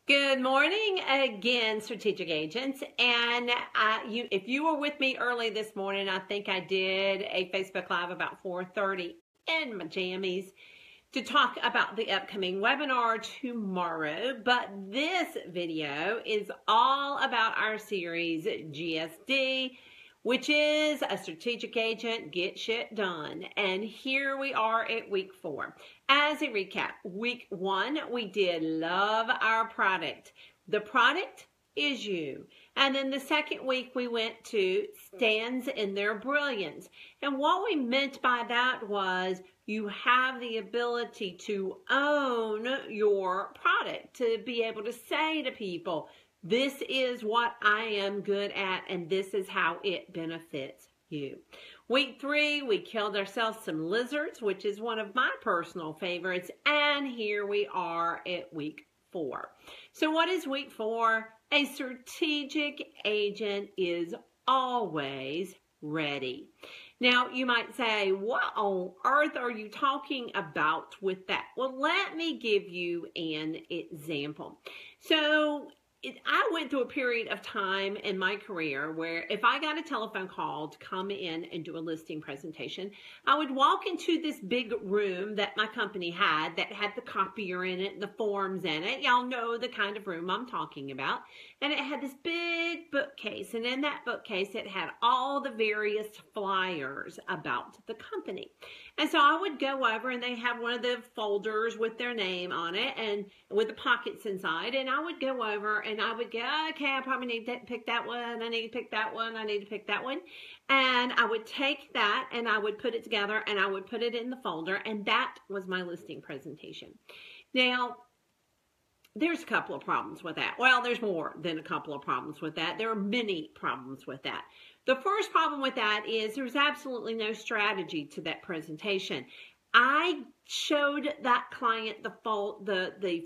Good morning again, strategic agents. And if you were with me early this morning, I think I did a Facebook Live about 4:30 in my jammies to talk about the upcoming webinar tomorrow. But this video is all about our series GSD, which is a strategic agent get shit done. And here we are at week 4. As a recap, week 1, we did love our product. The product is you. And then the second week, we went to stands in their brilliance. And what we meant by that was you have the ability to own your product, to be able to say to people, this is what I am good at, and this is how it benefits you. Week 3, we killed ourselves some lizards, which is one of my personal favorites, and here we are at week 4. So what is week 4? A strategic agent is always ready. Now, you might say, what on earth are you talking about with that? Well, let me give you an example. So, I went through a period of time in my career where if I got a telephone call to come in and do a listing presentation, I would walk into this big room that my company had that had the copier in it and the forms in it. Y'all know the kind of room I'm talking about. And it had this big bookcase. And in that bookcase, it had all the various flyers about the company. And so I would go over and they have one of the folders with their name on it and with the pockets inside. And I would go over and I would go, okay, I probably need to pick that one. I need to pick that one. I need to pick that one. And I would take that and I would put it together and I would put it in the folder. And that was my listing presentation. Now, there's a couple of problems with that. Well, there's more than a couple of problems with that. There are many problems with that. The first problem with that is there's absolutely no strategy to that presentation. I showed that client the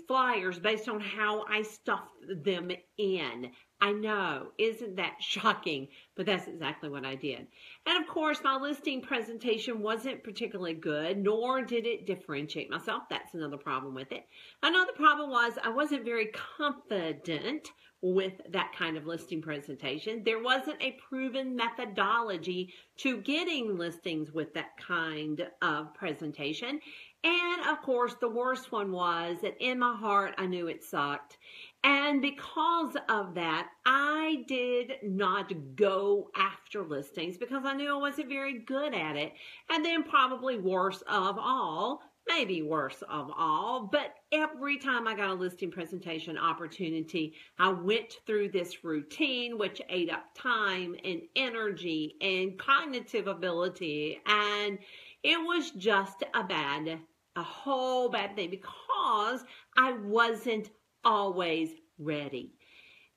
flyers based on how I stuffed them in. I know, isn't that shocking? But that's exactly what I did. And of course, my listing presentation wasn't particularly good, nor did it differentiate myself. That's another problem with it. Another problem was I wasn't very confident with that kind of listing presentation. There wasn't a proven methodology to getting listings with that kind of presentation. And of course, the worst one was that in my heart, I knew it sucked. And because of that, I did not go after listings because I knew I wasn't very good at it. And then probably worse of all, maybe worse of all, but every time I got a listing presentation opportunity, I went through this routine, which ate up time and energy and cognitive ability. And it was just a whole bad thing because I wasn't always ready.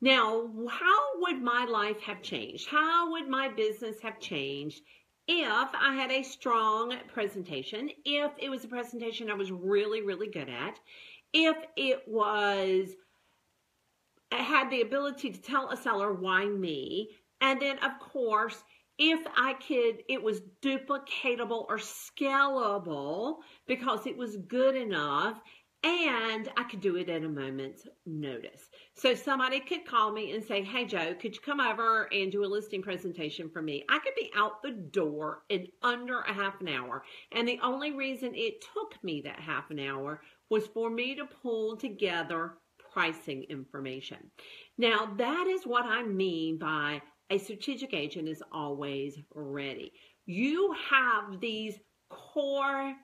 Now, how would my life have changed? How would my business have changed if I had a strong presentation, if it was a presentation I was really, really good at, if I had the ability to tell a seller why me, and then of course, if it was duplicatable or scalable because it was good enough, and I could do it at a moment's notice. So somebody could call me and say, hey, Joe, could you come over and do a listing presentation for me? I could be out the door in under a half an hour. And the only reason it took me that half an hour was for me to pull together pricing information. Now, that is what I mean by a strategic agent is always ready. You have these core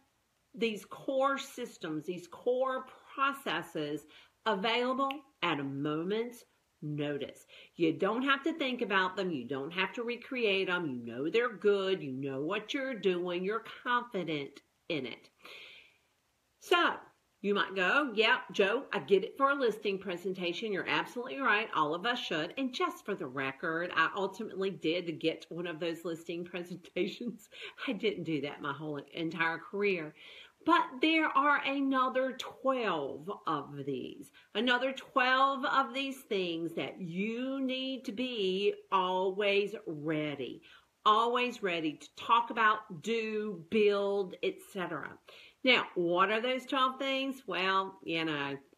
systems, these core processes available at a moment's notice. You don't have to think about them. You don't have to recreate them. You know they're good. You know what you're doing. You're confident in it. So you might go, yeah, Joe, I get it for a listing presentation. You're absolutely right. All of us should. And just for the record, I ultimately did get one of those listing presentations. I didn't do that my whole entire career. But there are another 12 of these. Another 12 of these things that you need to be always ready. Always ready to talk about, do, build, etc. Now, what are those 12 things? Well,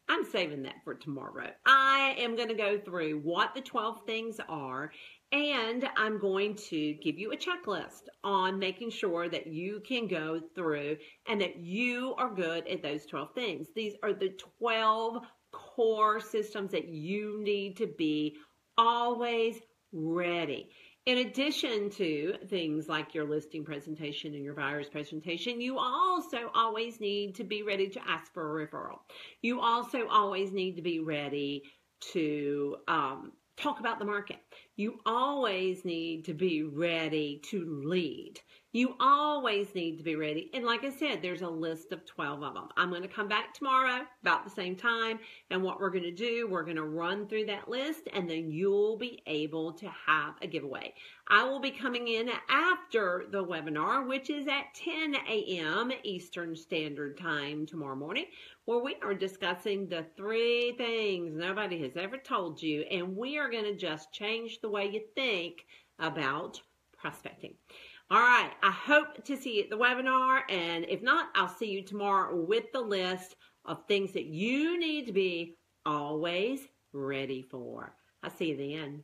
I'm saving that for tomorrow. I am going to go through what the 12 things are, and I'm going to give you a checklist on making sure that you can go through and that you are good at those 12 things. These are the 12 core systems that you need to be always ready. In addition to things like your listing presentation and your buyer's presentation, you also always need to be ready to ask for a referral. You also always need to be ready to talk about the market. You always need to be ready to lead. You always need to be ready. And like I said, there's a list of 12 of them. I'm going to come back tomorrow about the same time. And what we're going to do, we're going to run through that list, and then you'll be able to have a giveaway. I will be coming in after the webinar, which is at 10 a.m. Eastern Standard Time tomorrow morning, where we are discussing the 3 things nobody has ever told you, and we are going to just change the way you think about prospecting. All right, I hope to see you at the webinar, and if not, I'll see you tomorrow with the list of things that you need to be always ready for. I'll see you then.